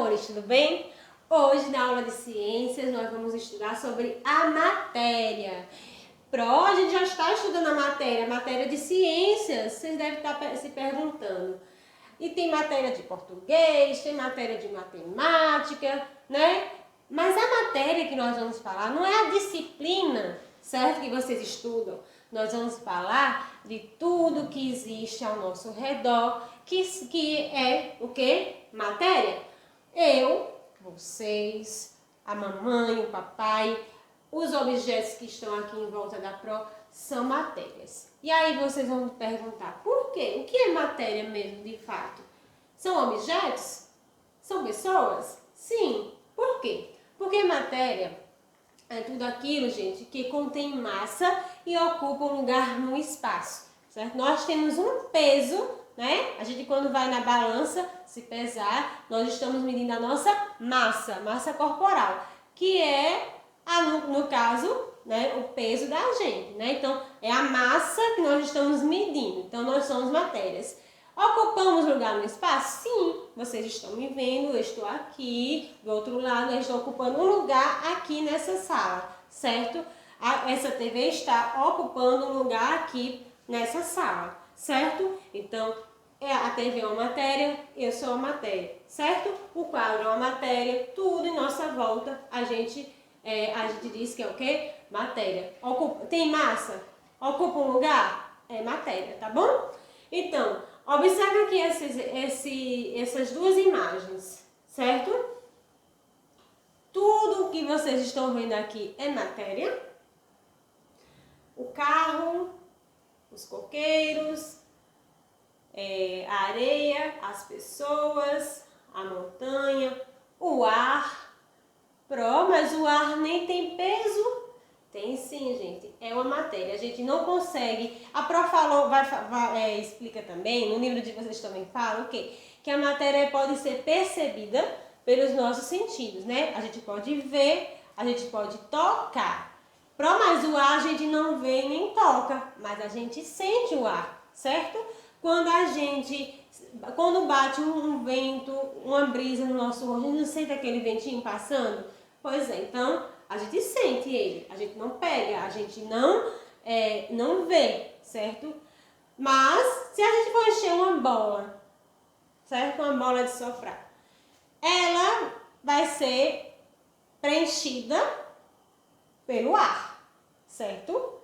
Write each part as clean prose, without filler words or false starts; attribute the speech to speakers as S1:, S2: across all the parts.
S1: amores, tudo bem? Hoje, na aula de ciências, nós vamos estudar sobre a matéria. A gente já está estudando a matéria de ciências, vocês devem estar se perguntando. E tem matéria de português, tem matéria de matemática, né? Mas a matéria que nós vamos falar não é a disciplina, certo? Que vocês estudam. Nós vamos falar de tudo que existe ao nosso redor, que é o quê? Matéria. Eu, vocês, a mamãe, o papai, os objetos que estão aqui em volta da Pro são matérias. E aí vocês vão me perguntar, por quê? O que é matéria mesmo, de fato? São objetos? São pessoas? Sim. Por quê? Porque matéria é tudo aquilo, gente, que contém massa e ocupa um lugar no espaço, certo? Nós temos um peso, né? A gente, quando vai na balança se pesar, nós estamos medindo a nossa massa corporal, que é, no caso, né, o peso da gente, né? Então, é a massa que nós estamos medindo. Então, nós somos matérias. Ocupamos lugar no espaço? Sim, vocês estão me vendo, eu estou aqui, do outro lado, eu estou ocupando um lugar aqui nessa sala, certo? Essa TV está ocupando um lugar aqui nessa sala, certo? Então, a TV é uma matéria, eu sou uma matéria, certo? O quadro é uma matéria, tudo em nossa volta, a gente diz que é o quê? Matéria. Tem massa? Ocupa um lugar? É matéria, tá bom? Então, observe aqui essas duas imagens, certo? Tudo que vocês estão vendo aqui é matéria. O carro, os coqueiros, a areia, as pessoas, a montanha, o ar. Mas o ar nem tem peso? Tem sim, gente. É uma matéria. A gente não consegue. A Pro falou, explica também, no livro de vocês também fala o quê? Que a matéria pode ser percebida pelos nossos sentidos, né? A gente pode ver, a gente pode tocar. Mas o ar a gente não vê nem toca, mas a gente sente o ar, certo? Quando bate um vento, uma brisa no nosso rosto, a gente não sente aquele ventinho passando? Pois é, então a gente sente ele, a gente não pega, a gente não vê, certo? Mas se a gente for encher uma bola, certo? Uma bola de soprar, ela vai ser preenchida pelo ar, certo?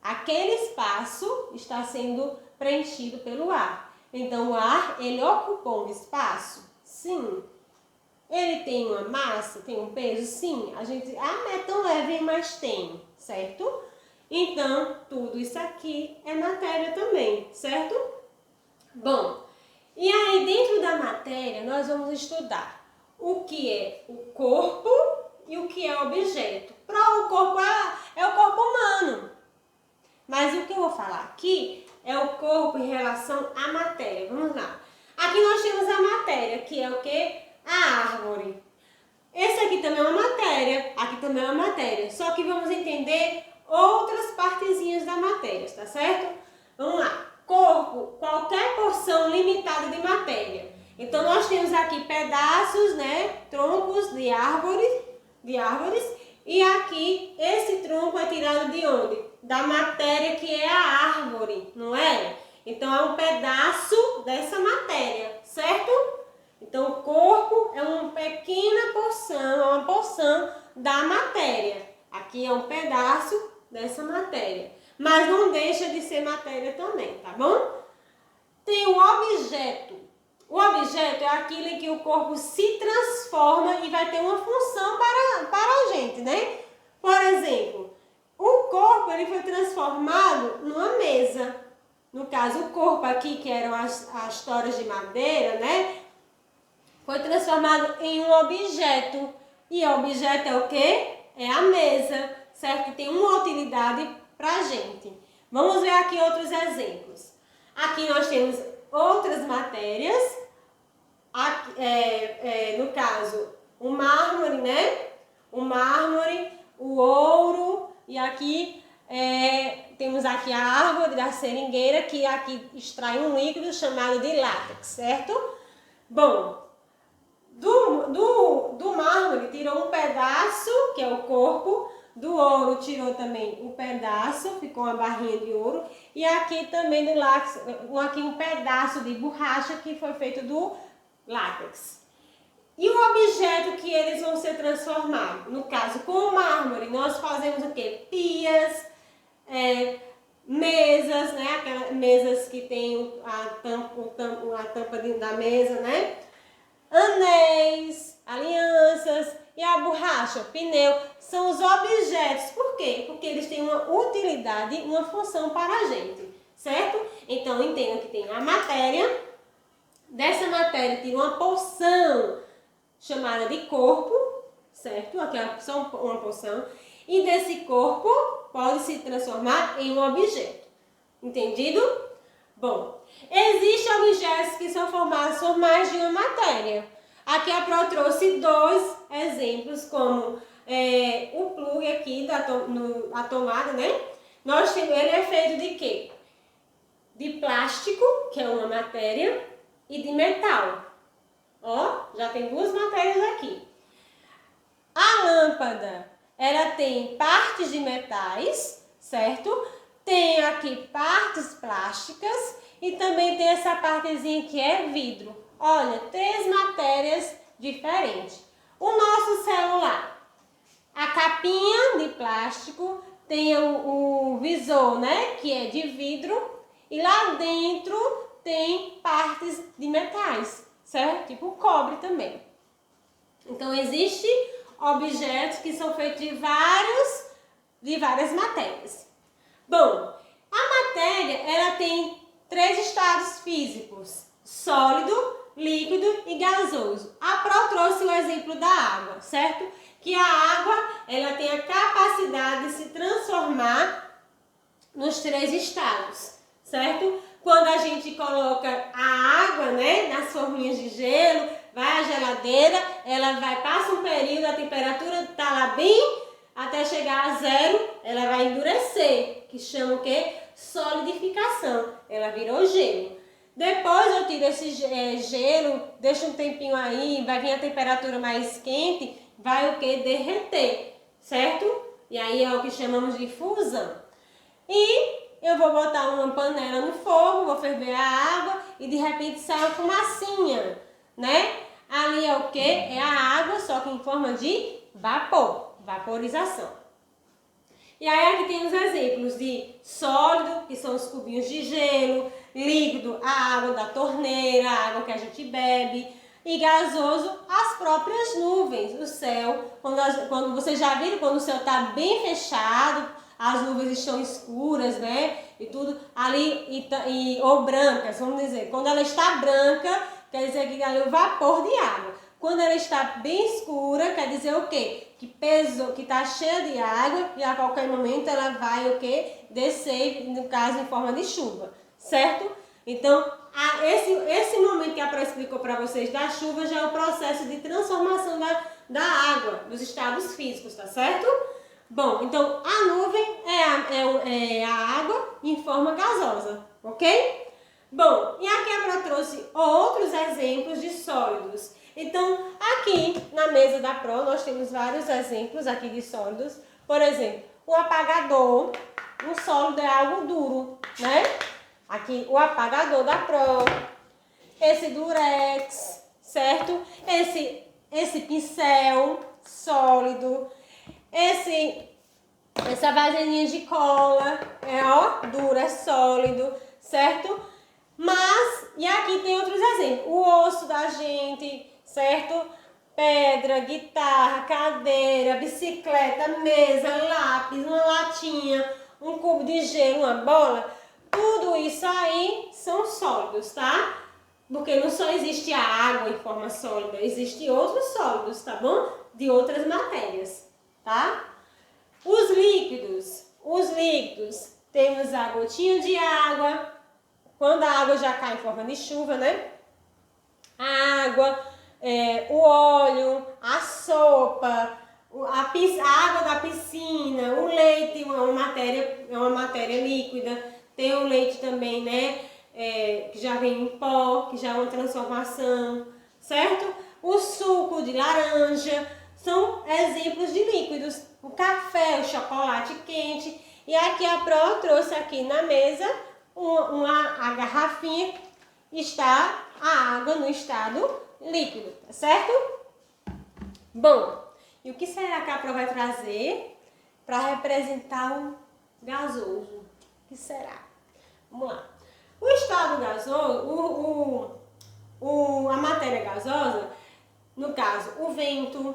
S1: Aquele espaço está sendo preenchido pelo ar. Então o ar, ele ocupou um espaço? Sim. Ele tem uma massa, tem um peso? Sim. Não é tão leve, mas tem, certo? Então, tudo isso aqui é matéria também, certo? Bom, e aí dentro da matéria nós vamos estudar o que é o corpo e o que é objeto. O corpo é o corpo humano. Mas o que eu vou falar aqui é o corpo em relação à matéria. Vamos lá. Aqui nós temos a matéria, que é o quê? A árvore. Esse aqui também é uma matéria, aqui também é uma matéria. Só que vamos entender outras partezinhas da matéria, tá certo? Vamos lá. Corpo, qualquer porção limitada de matéria. Então nós temos aqui pedaços, né, troncos de árvores, e aqui esse tronco é tirado de onde? Da matéria que é a árvore, não é? Então é um pedaço dessa matéria, certo? Então, o corpo é uma pequena porção, uma porção da matéria. Aqui é um pedaço dessa matéria. Mas não deixa de ser matéria também, tá bom? Tem o objeto. O objeto é aquilo em que o corpo se transforma e vai ter uma função para a gente, né? Por exemplo, o corpo ele foi transformado numa mesa. No caso, o corpo aqui, que eram as toras de madeira, né? Foi transformado em um objeto. E o objeto é o quê? É a mesa, certo? Que tem uma utilidade pra gente. Vamos ver aqui outros exemplos. Aqui nós temos outras matérias. Aqui, no caso, o mármore, né? O mármore, o ouro. E aqui temos aqui a árvore da seringueira, que aqui extrai um líquido chamado de látex, certo? Bom, do tirou também o pedaço, ficou uma barrinha de ouro. E aqui também do látex, aqui um pedaço de borracha que foi feito do látex. E o objeto que eles vão ser transformados? No caso, com o mármore, nós fazemos o quê? Pias, mesas, né? Aquelas mesas que tem a tampa da mesa, né? Anéis, alianças e a borracha, pneu, são os objetos. Por quê? Porque eles têm uma utilidade, uma função para a gente, certo? Então, entenda que tem a matéria, dessa matéria tem uma porção chamada de corpo, certo? Aqui é só uma porção, e desse corpo pode se transformar em um objeto. Entendido? Bom, existem objetos que são formados por mais de uma matéria. Aqui a Pro trouxe dois exemplos, como o plug aqui da tomada, né? Ele é feito de quê? De plástico, que é uma matéria, e de metal. Ó, já tem duas matérias aqui. A lâmpada, ela tem partes de metais, certo? Tem aqui partes plásticas e também tem essa partezinha que é vidro. Olha, três matérias diferentes. O nosso celular, a capinha de plástico, tem o visor, né, que é de vidro, e lá dentro tem partes de metais, certo? Tipo cobre também. Então, existem objetos que são feitos de várias matérias. Bom, a matéria, ela tem três estados físicos: sólido, líquido e gasoso. A Pro trouxe o exemplo da água, certo? Que a água, ela tem a capacidade de se transformar nos três estados, certo? Quando a gente coloca a água, né, nas forminhas de gelo, vai à geladeira, ela passa um período, a temperatura tá lá bem, até chegar a zero, ela vai endurecer, que chama o quê? Solidificação. Ela virou gelo. Depois eu tiro esse gelo, deixo um tempinho aí, vai vir a temperatura mais quente, vai o quê? Derreter, certo? E aí é o que chamamos de fusão. E eu vou botar uma panela no fogo, vou ferver a água e de repente sai uma fumacinha, né? Ali é o quê? É a água, só que em forma de vapor, vaporização. E aí aqui tem os exemplos de sólido, que são os cubinhos de gelo, líquido, a água da torneira, a água que a gente bebe, e gasoso, as próprias nuvens, o céu. Quando vocês já viram, quando o céu está bem fechado, as nuvens estão escuras, né? E tudo ali, ou brancas, vamos dizer. Quando ela está branca, quer dizer que ali é o vapor de água. Quando ela está bem escura, quer dizer o quê? Que pesou, que está cheia de água e a qualquer momento ela vai o quê? Descer, no caso, em forma de chuva, certo? Então, esse momento que a Pro explicou para vocês da chuva já é o processo de transformação da água, dos estados físicos, tá certo? Bom, então a nuvem é a água em forma gasosa, ok? Bom, e aqui a Pro trouxe outros exemplos de sólidos. Então, aqui na mesa da Pro, nós temos vários exemplos aqui de sólidos. Por exemplo, o apagador, um sólido é algo duro, né? Aqui, o apagador da Pro, esse durex, certo? Esse pincel sólido, essa vasilhinha de cola, duro, é sólido, certo? Mas, e aqui tem outros exemplos, o osso da gente, certo? Pedra, guitarra, cadeira, bicicleta, mesa, lápis, uma latinha, um cubo de gelo, uma bola, tudo isso aí são sólidos, tá? Porque não só existe a água em forma sólida, existem outros sólidos, tá bom? De outras matérias, tá? Os líquidos, temos a gotinha de água, quando a água já cai em forma de chuva, né? A água, o óleo, a sopa, a água da piscina, o leite é uma matéria líquida, tem o leite também, né? Que já vem em pó, que já é uma transformação, certo? O suco de laranja,
S2: são exemplos de líquidos. O café, o chocolate quente. E aqui a Pro trouxe aqui na mesa a garrafinha, está a água no estado líquido, tá certo? Bom, e o que será que a Pro vai trazer para representar o gasoso? O que será? Vamos lá. O estado gasoso, a matéria gasosa, no caso, o vento,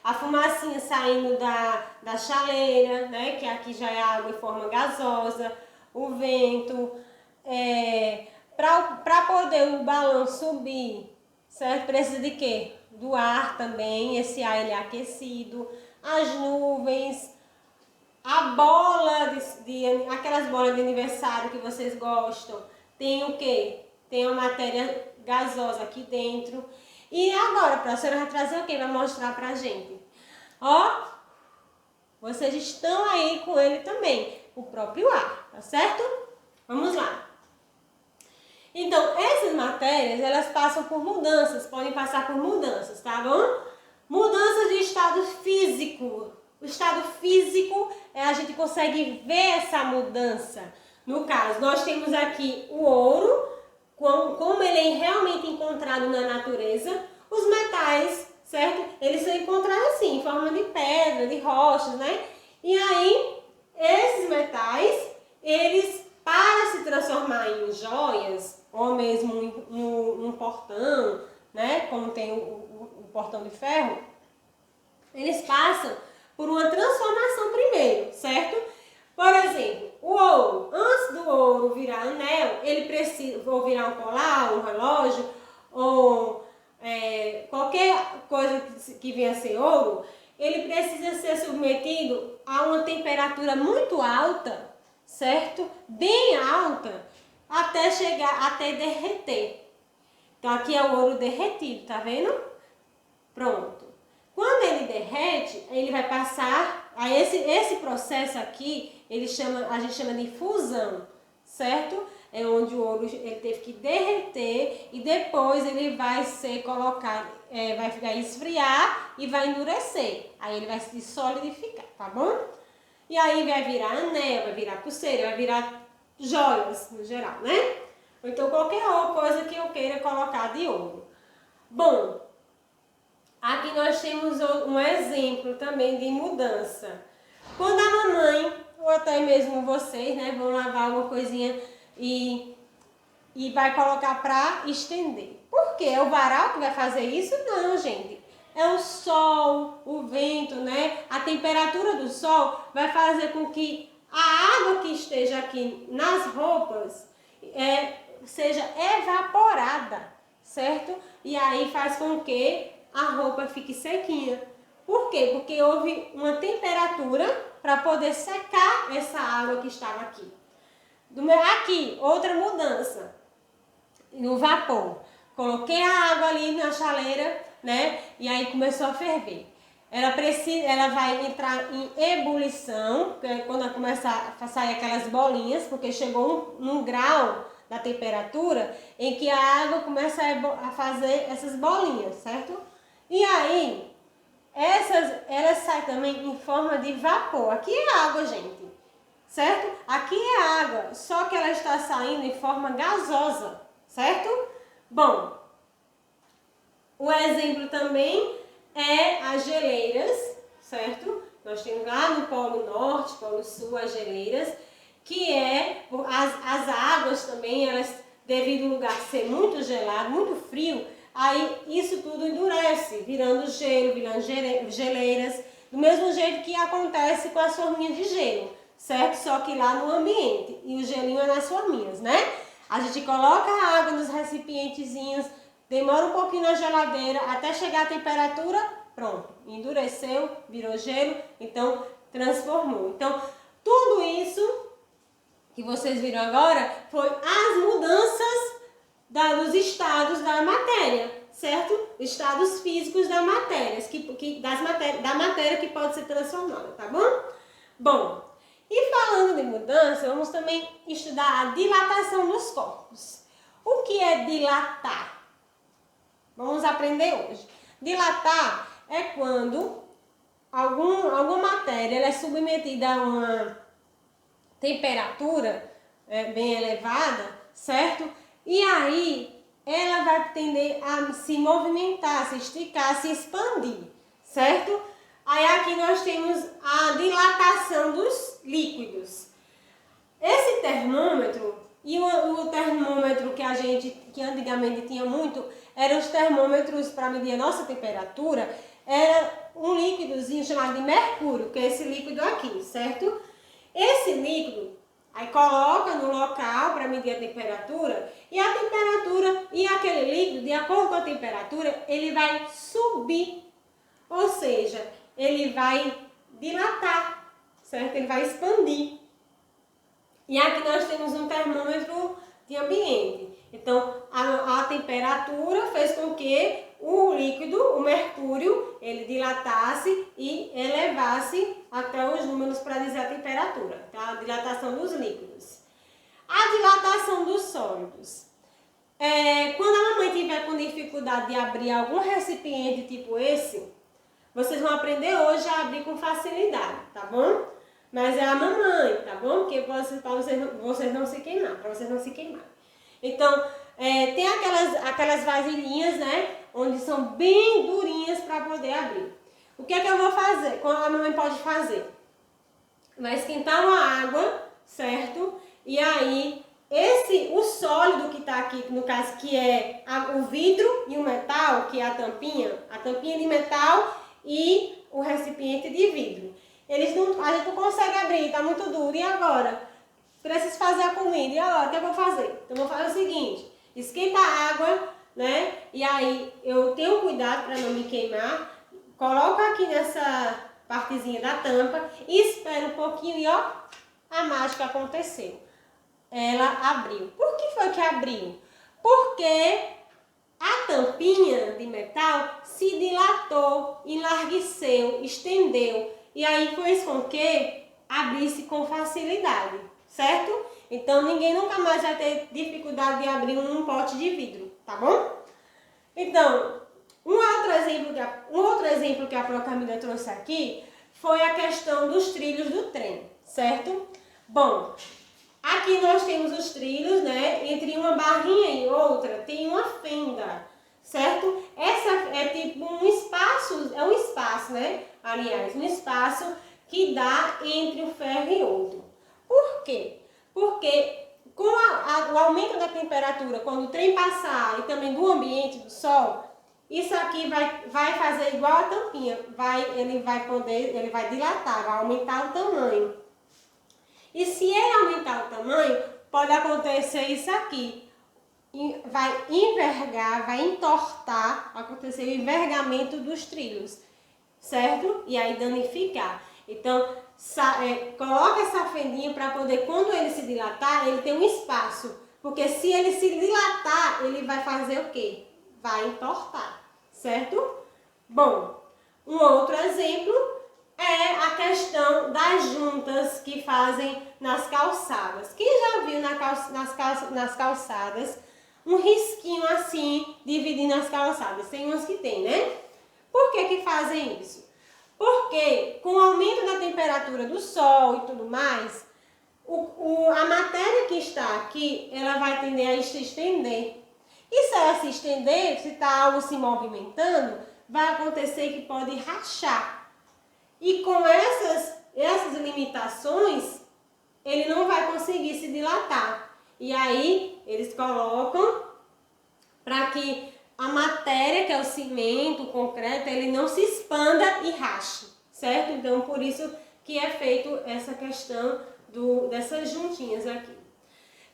S2: a fumacinha saindo da chaleira, né, que aqui já é água em forma gasosa, o vento, para poder o balão subir, certo? Precisa de quê? Do ar também, esse ar ele é aquecido, as nuvens, a bola aquelas bolas de aniversário que vocês gostam, tem o quê? Tem uma matéria gasosa aqui dentro. E agora, a professora vai trazer o quê? Vai mostrar pra gente. Ó, vocês estão aí com ele também, o próprio ar, tá certo? Vamos lá. Então, essas matérias, elas passam por mudanças, podem passar por mudanças, tá bom? Mudanças de estado físico. O estado físico, a gente consegue ver essa mudança. No caso, nós temos aqui o ouro, como ele é realmente encontrado na natureza. Os metais, certo? Eles são encontrados assim, em forma de pedra, de rochas, né? E aí, esses metais, eles, para se transformar em joias, ou mesmo num portão, né? Como tem o portão de ferro, eles passam por uma transformação primeiro, certo? Por exemplo, o ouro, antes do ouro virar anel, ele precisa, ou virar um colar, um relógio, ou qualquer coisa que venha a ser ouro, ele precisa ser submetido a uma temperatura muito alta, certo? Bem alta, até derreter. Então aqui é o ouro derretido, tá vendo? Pronto. Quando ele derrete, ele vai passar a esse processo aqui, a gente chama de fusão, certo? É onde o ouro ele teve que derreter e depois ele vai ser colocado, vai esfriar e vai endurecer. Aí ele vai se solidificar, tá bom? E aí vai virar anel, vai virar pulseira, vai virar joias no geral, né? Ou então qualquer outra coisa que eu queira colocar de ouro. Bom, aqui nós temos um exemplo também de mudança. Quando a mamãe, ou até mesmo vocês, né, vão lavar alguma coisinha e vai colocar para estender. Por quê? É o varal que vai fazer isso? Não, gente. É o sol, o vento, né? A temperatura do sol vai fazer com que a água que esteja aqui nas roupas seja evaporada, certo? E aí faz com que a roupa fique sequinha. Por quê? Porque houve uma temperatura para poder secar essa água que estava aqui. Aqui, outra mudança. No vapor. Coloquei a água ali na chaleira, né? E aí começou a ferver. Ela vai entrar em ebulição, quando ela começar a sair aquelas bolinhas, porque chegou num grau da temperatura em que a água começa a fazer essas bolinhas, certo? E aí, elas saem também em forma de vapor. Aqui é água, gente, certo? Aqui é água, só que ela está saindo em forma gasosa, certo? Bom, o exemplo também é as geleiras, certo? Nós temos lá no Polo Norte, Polo Sul, as geleiras, que as águas também, elas, devido ao lugar ser muito gelado, muito frio, aí isso tudo endurece, virando gelo, virando geleiras, do mesmo jeito que acontece com as forminhas de gelo, certo? Só que lá no ambiente, e o gelinho é nas forminhas, né? A gente coloca a água nos recipientezinhos, demora um pouquinho na geladeira, até chegar a temperatura, pronto, endureceu, virou gelo, então transformou. Então, tudo isso que vocês viram agora foi as mudanças dos estados da matéria, certo? Estados físicos da matéria, da matéria que pode ser transformada, tá bom? Bom, e falando de mudança, vamos também estudar a dilatação dos corpos. O que é dilatar? Vamos aprender hoje. Dilatar é quando alguma matéria ela é submetida a uma temperatura bem elevada, certo? E aí ela vai tender a se movimentar, se esticar, se expandir, certo? Aí aqui nós temos a dilatação dos líquidos. Esse termômetro e o termômetro que antigamente tinha muito, eram os termômetros para medir a nossa temperatura, era um líquidozinho chamado de mercúrio, que é esse líquido aqui, certo? Esse líquido, aí coloca no local para medir a temperatura, e a temperatura e aquele líquido, de acordo com a temperatura, ele vai subir, ou seja, ele vai dilatar, certo? Ele vai expandir. E aqui nós temos um termômetro de ambiente. Então, a temperatura fez com que o líquido, o mercúrio, ele dilatasse e elevasse até os números para dizer a temperatura, tá? A dilatação dos líquidos. A dilatação dos sólidos. Quando a mamãe tiver com dificuldade de abrir algum recipiente tipo esse, vocês vão aprender hoje a abrir com facilidade, tá bom? Mas é a mamãe, tá bom? Porque para vocês não se queimar, para vocês não se queimar. Então, tem aquelas vasilhinhas, né? Onde são bem durinhas para poder abrir. O que é que eu vou fazer? Como a mamãe pode fazer? Vai esquentar uma água, certo? E aí, o sólido que está aqui, no caso, que é o vidro e o metal, que é a tampinha de metal e o recipiente de vidro. A gente não consegue abrir, está muito duro. E agora? Preciso fazer a comida. E agora? O que eu vou fazer? Então, eu vou fazer o seguinte. Esquenta a água, né? E aí, eu tenho cuidado para não me queimar. Coloco aqui nessa partezinha da tampa. E espero um pouquinho e, ó, a mágica aconteceu. Ela abriu. Por que foi que abriu? Porque a tampinha de metal se dilatou, enlargueceu, estendeu. E aí fez com que abrisse com facilidade, certo? Então ninguém nunca mais vai ter dificuldade de abrir um pote de vidro, tá bom? Então, um outro exemplo que a Procamila trouxe aqui foi a questão dos trilhos do trem, certo? Bom, aqui nós temos os trilhos, né? Entre uma barrinha e outra tem uma fenda, certo? Essa é tipo um espaço, né? Aliás, um espaço que dá entre um ferro e outro. Por quê? Porque com o aumento da temperatura, quando o trem passar e também do ambiente, do sol, isso aqui vai fazer igual a tampinha. Ele vai dilatar, vai aumentar o tamanho. E se ele aumentar o tamanho, pode acontecer isso aqui. Vai envergar, vai entortar, acontecer o envergamento dos trilhos, certo? E aí danificar. Então, coloca essa fendinha para poder, quando ele se dilatar, ele tem um espaço. Porque se ele se dilatar, ele vai fazer o quê? Vai entortar, certo? Bom, um outro exemplo é a questão das juntas que fazem nas calçadas. Quem já viu nas calçadas um risquinho assim, dividindo as calçadas? Tem umas que tem, né? Por que fazem isso? Porque com o aumento da temperatura do sol e tudo mais, a matéria que está aqui, ela vai tender a se estender. E se ela se estender, se está algo se movimentando, vai acontecer que pode rachar. E com essas limitações, ele não vai conseguir se dilatar. E aí, eles colocam para que a matéria, que é o cimento, o concreto, ele não se expanda e rache, certo? Então, por isso que é feito essa questão dessas juntinhas aqui.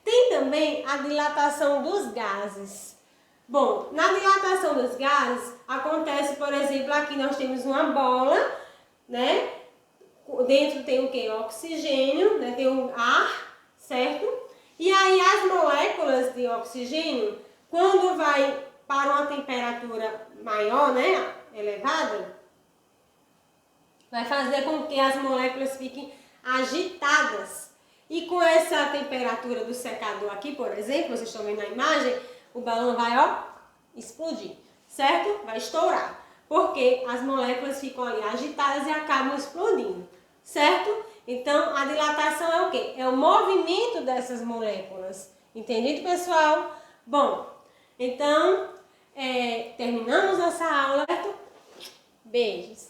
S2: Tem também a dilatação dos gases. Bom, na dilatação dos gases, acontece, por exemplo, aqui nós temos uma bola, né? Dentro tem o quê? Oxigênio, né? Tem o ar, certo? E aí as moléculas de oxigênio, quando vai para uma temperatura maior, né? Elevada, vai fazer com que as moléculas fiquem agitadas. E com essa temperatura do secador aqui, por exemplo, vocês estão vendo na imagem, o balão vai, ó, explodir, certo? Vai estourar.
S1: porque as moléculas ficam ali agitadas e acabam explodindo, certo? Então, a dilatação é o quê? É o movimento dessas moléculas. Entendido, pessoal? Bom, então, terminamos nossa aula, certo? Beijos.